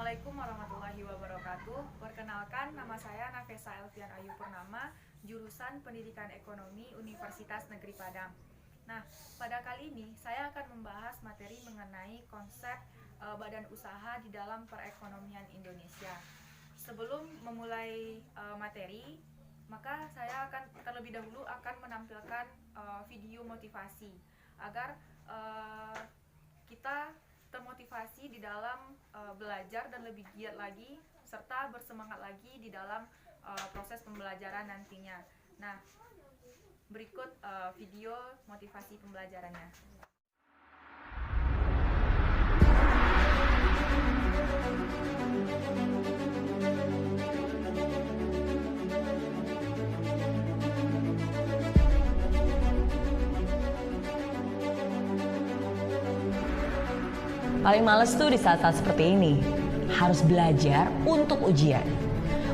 Assalamualaikum warahmatullahi wabarakatuh. Perkenalkan, nama saya Nafesa Elvian Ayu Purnama, jurusan Pendidikan Ekonomi Universitas Negeri Padang. Nah, pada kali ini saya akan membahas materi mengenai konsep badan usaha di dalam perekonomian Indonesia. Sebelum memulai materi, maka saya akan terlebih dahulu akan menampilkan video motivasi agar kita termotivasi di dalam belajar dan lebih giat lagi serta bersemangat lagi di dalam proses pembelajaran nantinya. Nah, berikut video motivasi pembelajarannya. Paling males tuh di saat-saat seperti ini. Harus belajar untuk ujian.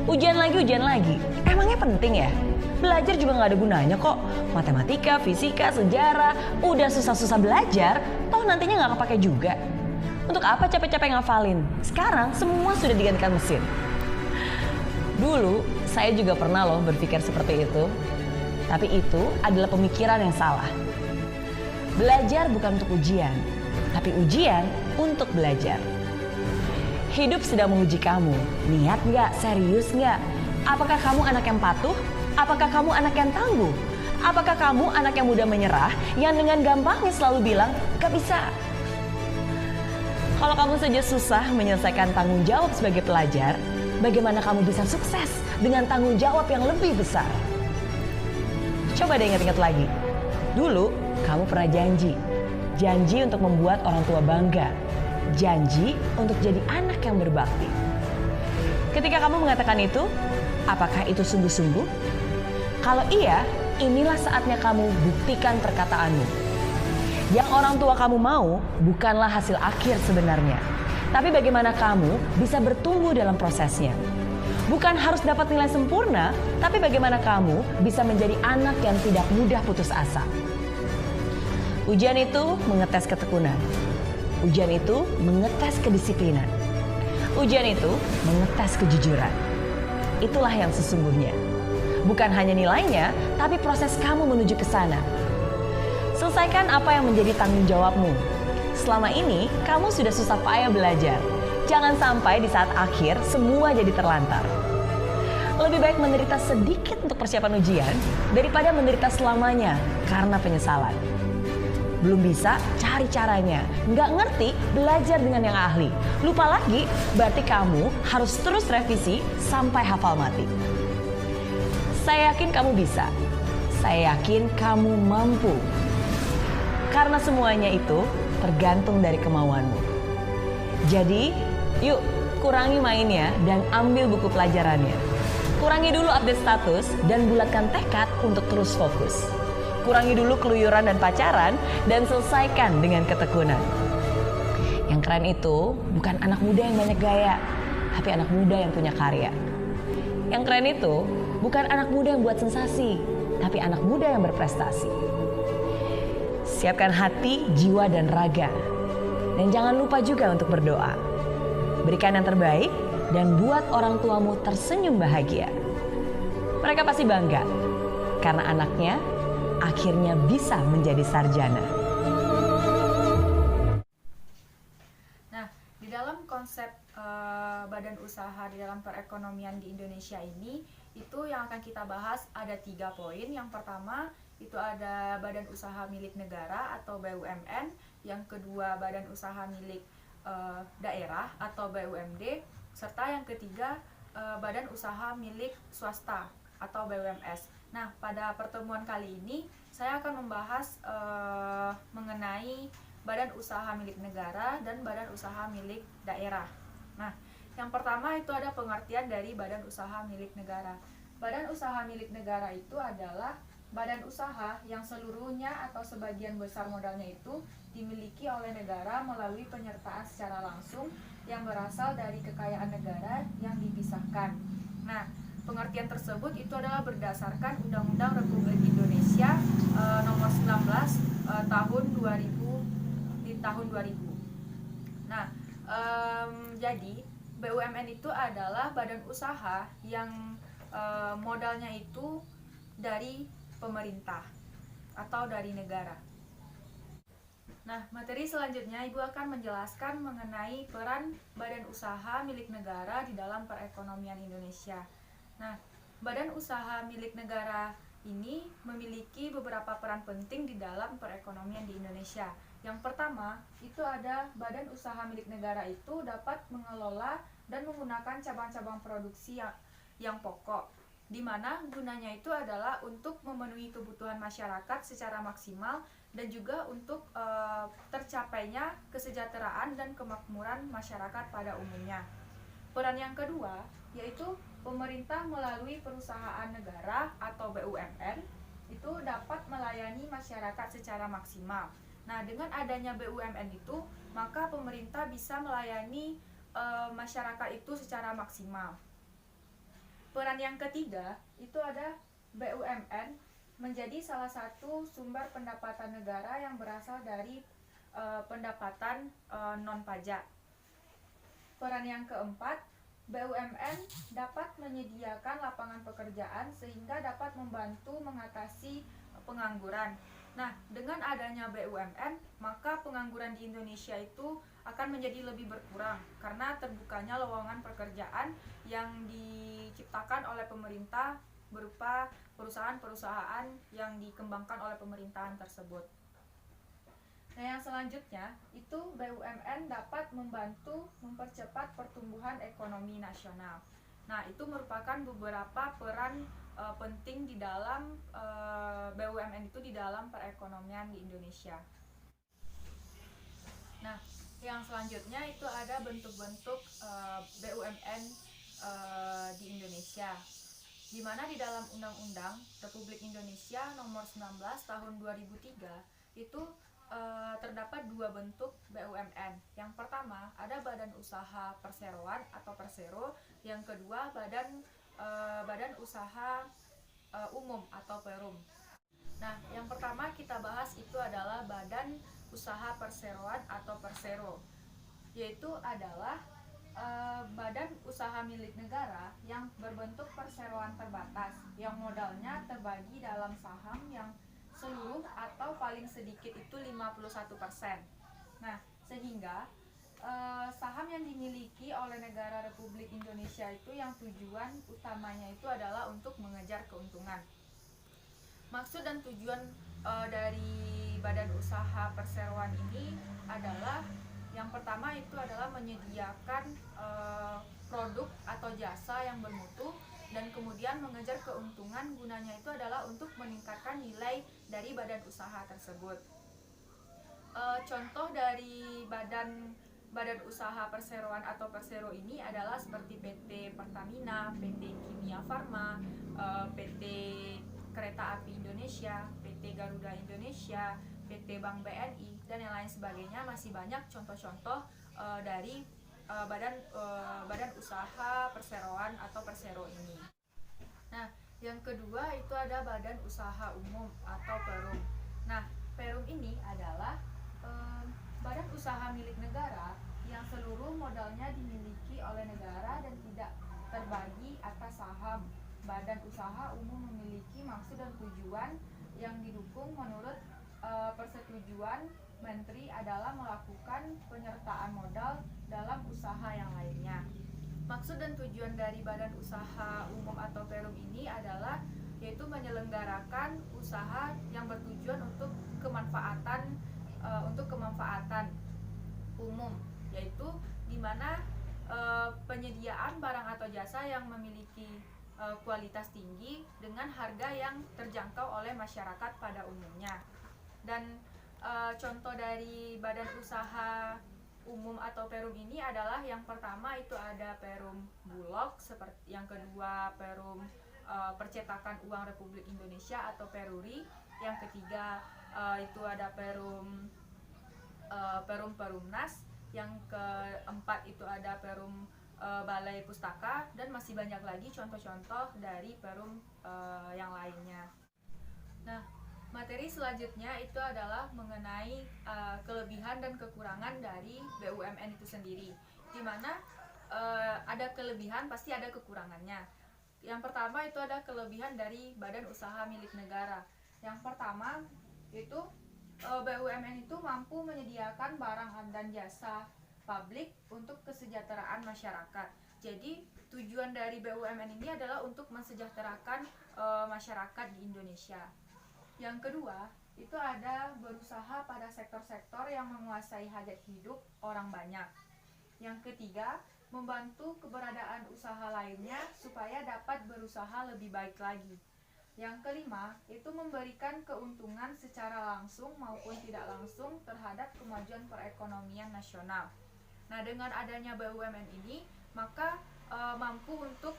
Ujian lagi. Emangnya penting ya? Belajar juga gak ada gunanya kok. Matematika, fisika, sejarah, udah susah-susah belajar, toh nantinya gak kepake juga. Untuk apa capek-capek ngafalin? Sekarang semua sudah digantikan mesin. Dulu saya juga pernah loh berpikir seperti itu. Tapi itu adalah pemikiran yang salah. Belajar bukan untuk ujian, tapi ujian untuk belajar. Hidup sedang menguji kamu. Niat nggak? Serius nggak? Apakah kamu anak yang patuh? Apakah kamu anak yang tangguh? Apakah kamu anak yang mudah menyerah, yang dengan gampangnya selalu bilang, gak bisa? Kalau kamu saja susah menyelesaikan tanggung jawab sebagai pelajar, bagaimana kamu bisa sukses dengan tanggung jawab yang lebih besar? Coba deh ingat-ingat lagi. Dulu kamu pernah janji untuk membuat orang tua bangga, janji untuk jadi anak yang berbakti. Ketika kamu mengatakan itu, apakah itu sungguh-sungguh? Kalau iya, inilah saatnya kamu buktikan perkataanmu. Yang orang tua kamu mau bukanlah hasil akhir sebenarnya, tapi bagaimana kamu bisa bertumbuh dalam prosesnya. Bukan harus dapat nilai sempurna, tapi bagaimana kamu bisa menjadi anak yang tidak mudah putus asa. Ujian itu mengetes ketekunan. Ujian itu mengetes kedisiplinan. Ujian itu mengetes kejujuran. Itulah yang sesungguhnya. Bukan hanya nilainya, tapi proses kamu menuju ke sana. Selesaikan apa yang menjadi tanggung jawabmu. Selama ini, kamu sudah susah payah belajar. Jangan sampai di saat akhir, semua jadi terlantar. Lebih baik menderita sedikit untuk persiapan ujian, daripada menderita selamanya karena penyesalan. Belum bisa, cari caranya. Nggak ngerti, belajar dengan yang ahli. Lupa lagi, berarti kamu harus terus revisi sampai hafal mati. Saya yakin kamu bisa. Saya yakin kamu mampu. Karena semuanya itu tergantung dari kemauanmu. Jadi, yuk kurangi mainnya dan ambil buku pelajarannya. Kurangi dulu update status dan bulatkan tekad untuk terus fokus. Kurangi dulu keluyuran dan pacaran dan selesaikan dengan ketekunan. Yang keren itu bukan anak muda yang banyak gaya, tapi anak muda yang punya karya. Yang keren itu bukan anak muda yang buat sensasi, tapi anak muda yang berprestasi. Siapkan hati, jiwa, dan raga. Dan jangan lupa juga untuk berdoa. Berikan yang terbaik dan buat orang tuamu tersenyum bahagia. Mereka pasti bangga karena anaknya akhirnya bisa menjadi sarjana. Nah, di dalam konsep badan usaha di dalam perekonomian di Indonesia ini, itu yang akan kita bahas ada 3 poin. Yang pertama, itu ada badan usaha milik negara atau BUMN. Yang kedua, badan usaha milik daerah atau BUMD. Serta yang ketiga, badan usaha milik swasta atau BUMS. Nah, pada pertemuan kali ini saya akan membahas mengenai badan usaha milik negara dan badan usaha milik daerah. Nah, yang pertama itu ada pengertian dari badan usaha milik negara. Badan usaha milik negara itu adalah badan usaha yang seluruhnya atau sebagian besar modalnya itu dimiliki oleh negara melalui penyertaan secara langsung yang berasal dari kekayaan negara yang dipisahkan. Nah, pengertian tersebut itu adalah berdasarkan Undang-Undang Republik Indonesia nomor 19 tahun 2000 di tahun 2000. Nah, jadi BUMN itu adalah badan usaha yang modalnya itu dari pemerintah atau dari negara. Nah, materi selanjutnya Ibu akan menjelaskan mengenai peran badan usaha milik negara di dalam perekonomian Indonesia. Nah, badan usaha milik negara ini memiliki beberapa peran penting di dalam perekonomian di Indonesia. Yang pertama, itu ada badan usaha milik negara itu dapat mengelola dan menggunakan cabang-cabang produksi yang pokok, di mana gunanya itu adalah untuk memenuhi kebutuhan masyarakat secara maksimal dan juga untuk tercapainya kesejahteraan dan kemakmuran masyarakat pada umumnya. Peran yang kedua yaitu pemerintah melalui perusahaan negara atau BUMN itu dapat melayani masyarakat secara maksimal. Nah, dengan adanya BUMN itu, maka pemerintah bisa melayani masyarakat itu secara maksimal. Peran yang ketiga itu ada BUMN menjadi salah satu sumber pendapatan negara yang berasal dari pendapatan non-pajak. Peran yang keempat, BUMN dapat menyediakan lapangan pekerjaan sehingga dapat membantu mengatasi pengangguran. Nah, dengan adanya BUMN, maka pengangguran di Indonesia itu akan menjadi lebih berkurang karena terbukanya lowongan pekerjaan yang diciptakan oleh pemerintah berupa perusahaan-perusahaan yang dikembangkan oleh pemerintahan tersebut. Nah, yang selanjutnya itu BUMN dapat membantu mempercepat pertumbuhan ekonomi nasional. Nah, itu merupakan beberapa peran penting di dalam BUMN itu di dalam perekonomian di Indonesia. Nah, yang selanjutnya itu ada bentuk-bentuk BUMN di Indonesia, di mana di dalam Undang-Undang Republik Indonesia Nomor 19 Tahun 2003 itu terdapat dua bentuk BUMN. Yang pertama ada Badan Usaha Perseroan atau Persero, yang kedua Badan Usaha Umum atau Perum. Nah, yang pertama kita bahas itu adalah Badan Usaha Perseroan atau Persero, yaitu adalah badan usaha milik negara yang berbentuk perseroan terbatas, yang modalnya terbagi dalam saham yang seluruh atau paling sedikit itu 51%. Nah, sehingga saham yang dimiliki oleh negara Republik Indonesia itu yang tujuan utamanya itu adalah untuk mengejar keuntungan. Maksud dan tujuan dari badan usaha perseroan ini adalah yang pertama itu adalah menyediakan produk atau jasa yang bermutu dan kemudian mengejar keuntungan. Gunanya itu adalah untuk meningkatkan nilai dari badan usaha tersebut. Contoh dari badan usaha perseroan atau Persero ini adalah seperti PT Pertamina, PT Kimia Farma, PT Kereta Api Indonesia, PT Garuda Indonesia, PT Bank BNI, dan yang lain sebagainya. Masih banyak contoh-contoh dari badan usaha perseroan atau Persero ini. Nah, yang kedua itu ada Badan Usaha Umum atau Perum. Nah, Perum ini adalah badan usaha milik negara yang seluruh modalnya dimiliki oleh negara dan tidak terbagi atas saham. Badan usaha umum memiliki maksud dan tujuan yang didukung menurut persetujuan Menteri adalah melakukan penyertaan modal dalam usaha yang lainnya. Maksud dan tujuan dari Badan Usaha Umum atau Perum ini adalah yaitu menyelenggarakan usaha yang bertujuan untuk kemanfaatan umum, yaitu di mana penyediaan barang atau jasa yang memiliki kualitas tinggi dengan harga yang terjangkau oleh masyarakat pada umumnya. Dan contoh dari badan usaha umum atau Perum ini adalah yang pertama itu ada Perum Bulog, seperti yang kedua Perum Percetakan Uang Republik Indonesia atau Peruri, yang ketiga itu ada Perum Perumnas, yang keempat itu ada Perum Balai Pustaka, dan masih banyak lagi contoh-contoh dari Perum yang lainnya. Nah, materi selanjutnya itu adalah mengenai kelebihan dan kekurangan dari BUMN itu sendiri, di mana ada kelebihan, pasti ada kekurangannya. Yang pertama itu ada kelebihan dari badan usaha milik negara. Yang pertama itu BUMN itu mampu menyediakan barang dan jasa publik untuk kesejahteraan masyarakat. Jadi tujuan dari BUMN ini adalah untuk mensejahterakan masyarakat di Indonesia. Yang kedua, itu ada berusaha pada sektor-sektor yang menguasai hajat hidup orang banyak. Yang ketiga, membantu keberadaan usaha lainnya supaya dapat berusaha lebih baik lagi. Yang kelima, itu memberikan keuntungan secara langsung maupun tidak langsung terhadap kemajuan perekonomian nasional. Nah, dengan adanya BUMN ini, maka mampu untuk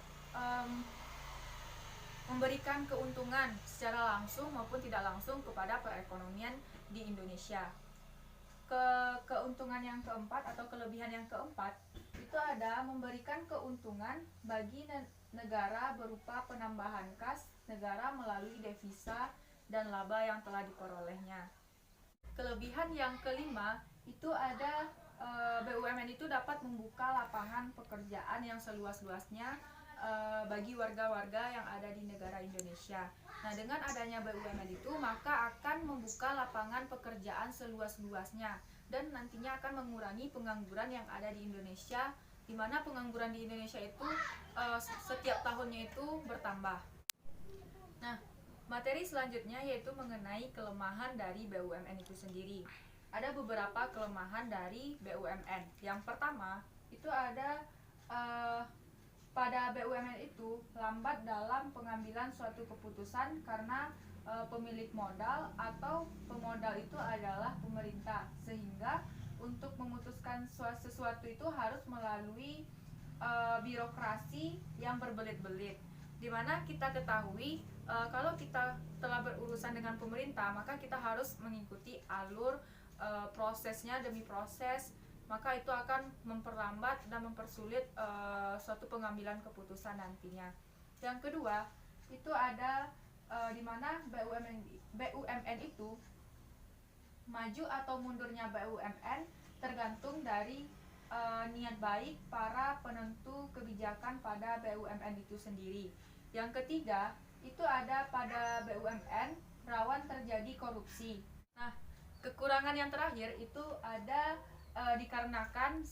memberikan keuntungan secara langsung maupun tidak langsung kepada perekonomian di Indonesia. Keuntungan yang keempat atau kelebihan yang keempat itu ada memberikan keuntungan bagi negara berupa penambahan kas negara melalui devisa dan laba yang telah diperolehnya. Kelebihan yang kelima itu ada BUMN itu dapat membuka lapangan pekerjaan yang seluas-luasnya bagi warga-warga yang ada di negara Indonesia. Nah, dengan adanya BUMN itu maka akan membuka lapangan pekerjaan seluas-luasnya dan nantinya akan mengurangi pengangguran yang ada di Indonesia, di mana pengangguran di Indonesia itu setiap tahunnya itu bertambah. Nah, materi selanjutnya yaitu mengenai kelemahan dari BUMN itu sendiri. Ada beberapa kelemahan dari BUMN. Yang pertama, itu ada pada BUMN itu lambat dalam pengambilan suatu keputusan karena pemilik modal atau pemodal itu adalah pemerintah, sehingga untuk memutuskan sesuatu itu harus melalui birokrasi yang berbelit-belit, di mana kita ketahui kalau kita telah berurusan dengan pemerintah maka kita harus mengikuti alur prosesnya demi proses, maka itu akan memperlambat dan mempersulit suatu pengambilan keputusan nantinya. Yang kedua, itu ada di mana BUMN itu maju atau mundurnya BUMN tergantung dari niat baik para penentu kebijakan pada BUMN itu sendiri. Yang ketiga, itu ada pada BUMN rawan terjadi korupsi. Nah, kekurangan yang terakhir itu ada dikarenakan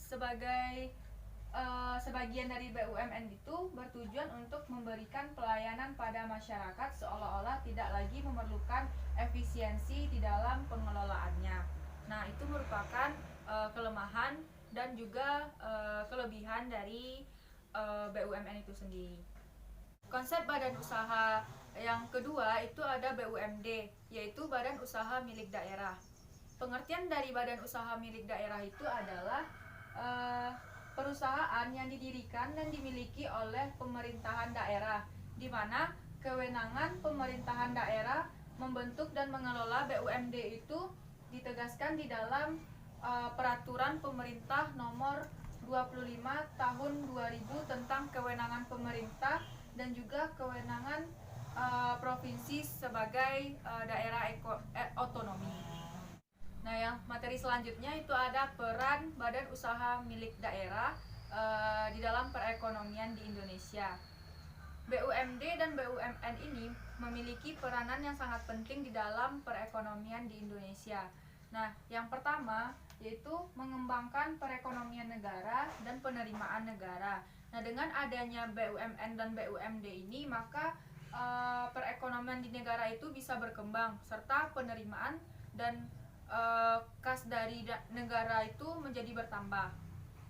sebagian dari BUMN itu bertujuan untuk memberikan pelayanan pada masyarakat seolah-olah tidak lagi memerlukan efisiensi di dalam pengelolaannya. Nah, itu merupakan kelemahan dan juga kelebihan dari BUMN itu sendiri. Konsep badan usaha yang kedua itu ada BUMD, yaitu Badan Usaha Milik Daerah. Pengertian dari badan usaha milik daerah itu adalah perusahaan yang didirikan dan dimiliki oleh pemerintahan daerah, di mana kewenangan pemerintahan daerah membentuk dan mengelola BUMD itu ditegaskan di dalam Peraturan Pemerintah Nomor 25 Tahun 2000 tentang kewenangan pemerintah dan juga kewenangan provinsi sebagai daerah otonomi. Nah, yang materi selanjutnya itu ada peran badan usaha milik daerah di dalam perekonomian di Indonesia. BUMD dan BUMN ini memiliki peranan yang sangat penting di dalam perekonomian di Indonesia. Nah, yang pertama yaitu mengembangkan perekonomian negara dan penerimaan negara. Nah, dengan adanya BUMN dan BUMD ini, maka perekonomian di negara itu bisa berkembang serta penerimaan dan kas dari negara itu menjadi bertambah.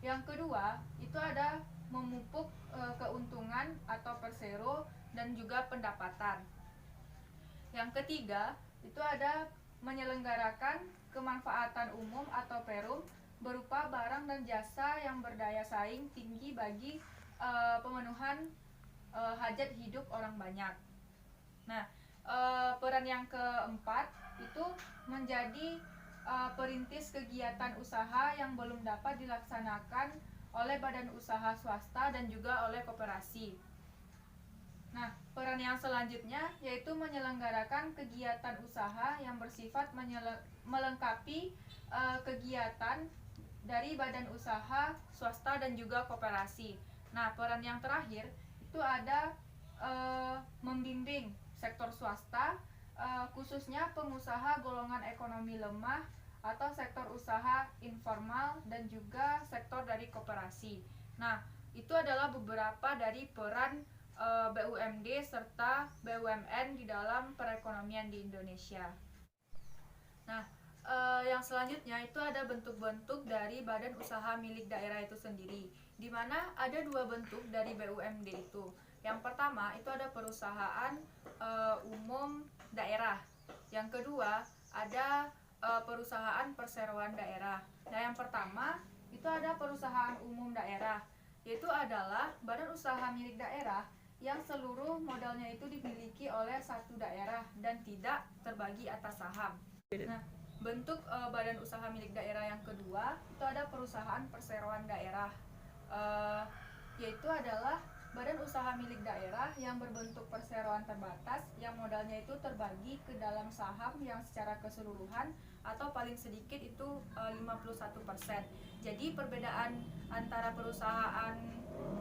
Yang kedua, itu ada memupuk keuntungan atau persero dan juga pendapatan. Yang ketiga, itu ada menyelenggarakan kemanfaatan umum atau perum berupa barang dan jasa yang berdaya saing tinggi bagi pemenuhan hajat hidup orang banyak. Nah, peran yang keempat itu menjadi perintis kegiatan usaha yang belum dapat dilaksanakan oleh badan usaha swasta dan juga oleh koperasi. Nah, peran yang selanjutnya yaitu menyelenggarakan kegiatan usaha yang bersifat melengkapi kegiatan dari badan usaha, swasta dan juga koperasi. Nah, peran yang terakhir itu ada membimbing sektor swasta, khususnya pengusaha golongan ekonomi lemah atau sektor usaha informal dan juga sektor dari koperasi. Nah, itu adalah beberapa dari peran BUMD serta BUMN di dalam perekonomian di Indonesia. Nah, yang selanjutnya itu ada bentuk-bentuk dari badan usaha milik daerah itu sendiri, di mana ada dua bentuk dari BUMD itu. Yang pertama itu ada perusahaan umum daerah. Yang kedua ada perusahaan perseroan daerah. Nah, yang pertama itu ada perusahaan umum daerah, yaitu adalah badan usaha milik daerah yang seluruh modalnya itu dimiliki oleh satu daerah dan tidak terbagi atas saham. Nah, bentuk badan usaha milik daerah yang kedua itu ada perusahaan perseroan daerah, yaitu adalah badan usaha milik daerah yang berbentuk perseroan terbatas yang modalnya itu terbagi ke dalam saham yang secara keseluruhan atau paling sedikit itu 51%. Jadi perbedaan antara perusahaan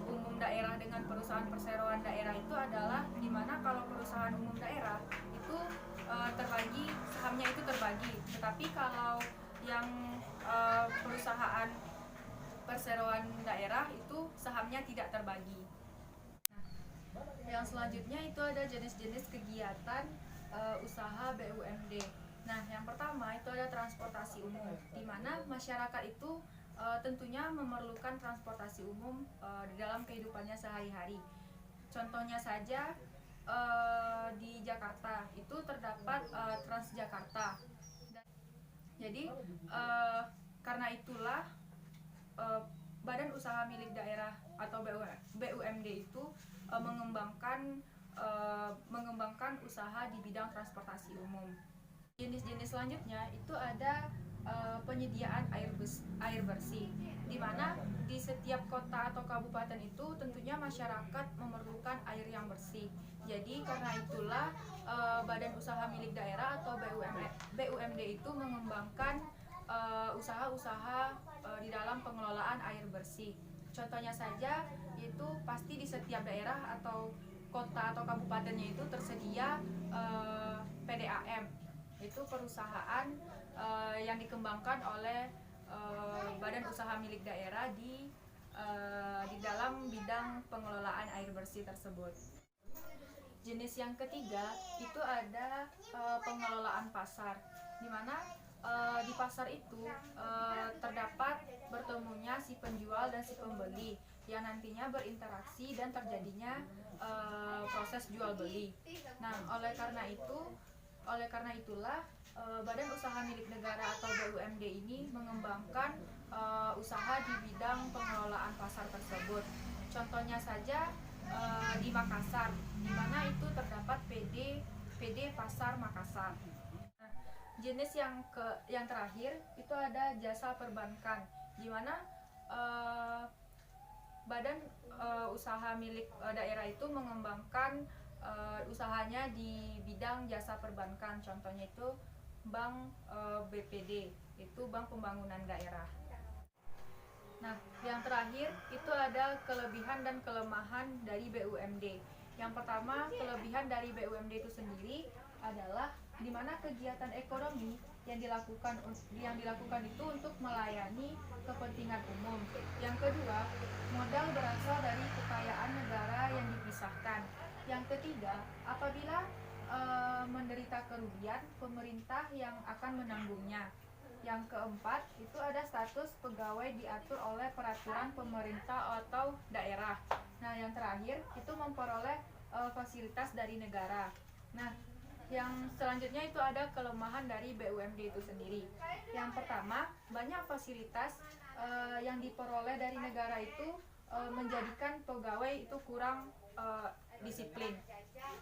umum daerah dengan perusahaan perseroan daerah itu adalah di mana kalau perusahaan umum daerah itu terbagi, sahamnya itu terbagi, tetapi kalau yang perusahaan perseroan daerah itu sahamnya tidak terbagi. Yang selanjutnya itu ada jenis-jenis kegiatan usaha BUMD. Nah, yang pertama itu ada transportasi umum, di mana masyarakat itu tentunya memerlukan transportasi umum di dalam kehidupannya sehari-hari. Contohnya saja di Jakarta itu terdapat Transjakarta. Jadi karena itulah badan usaha milik daerah atau BUMD itu mengembangkan usaha di bidang transportasi umum. Jenis-jenis selanjutnya itu ada penyediaan air bersih, di mana di setiap kota atau kabupaten itu tentunya masyarakat memerlukan air yang bersih. Jadi karena itulah badan usaha milik daerah atau BUMD itu mengembangkan usaha-usaha di dalam pengelolaan air bersih. Contohnya saja itu pasti di setiap daerah atau kota atau kabupatennya itu tersedia PDAM, itu perusahaan yang dikembangkan oleh badan usaha milik daerah di dalam bidang pengelolaan air bersih tersebut. Jenis yang ketiga itu ada pengelolaan pasar, di mana di pasar itu terdapat bertemunya si penjual dan si pembeli yang nantinya berinteraksi dan terjadinya proses jual beli. Nah, oleh karena itulah badan usaha milik negara atau BUMD ini mengembangkan usaha di bidang pengelolaan pasar tersebut. Contohnya saja di Makassar, di mana itu terdapat PD Pasar Makassar. Nah, jenis yang terakhir itu ada jasa perbankan, di mana badan usaha milik daerah itu mengembangkan usahanya di bidang jasa perbankan. Contohnya itu Bank BPD, itu Bank Pembangunan Daerah. Nah, yang terakhir itu ada kelebihan dan kelemahan dari BUMD. Yang pertama, kelebihan dari BUMD itu sendiri adalah di mana kegiatan ekonomi yang dilakukan itu untuk melayani kepentingan umum. Yang kedua, modal berasal dari kekayaan negara yang dipisahkan. Yang ketiga, apabila menderita kerugian, pemerintah yang akan menanggungnya. Yang keempat, itu ada status pegawai diatur oleh peraturan pemerintah atau daerah. Nah, yang terakhir, itu memperoleh fasilitas dari negara. Nah, yang selanjutnya itu ada kelemahan dari BUMD itu sendiri. Yang pertama, banyak fasilitas yang diperoleh dari negara itu menjadikan pegawai itu kurang disiplin.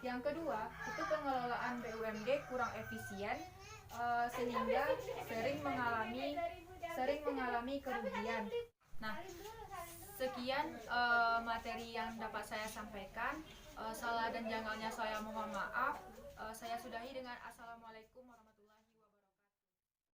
Yang kedua, itu pengelolaan BUMD kurang efisien, sehingga sering mengalami kerugian. Nah, sekian materi yang dapat saya sampaikan. Salah dan janggalnya saya mohon maaf. Saya sudahi dengan assalamualaikum warahmatullahi wabarakatuh.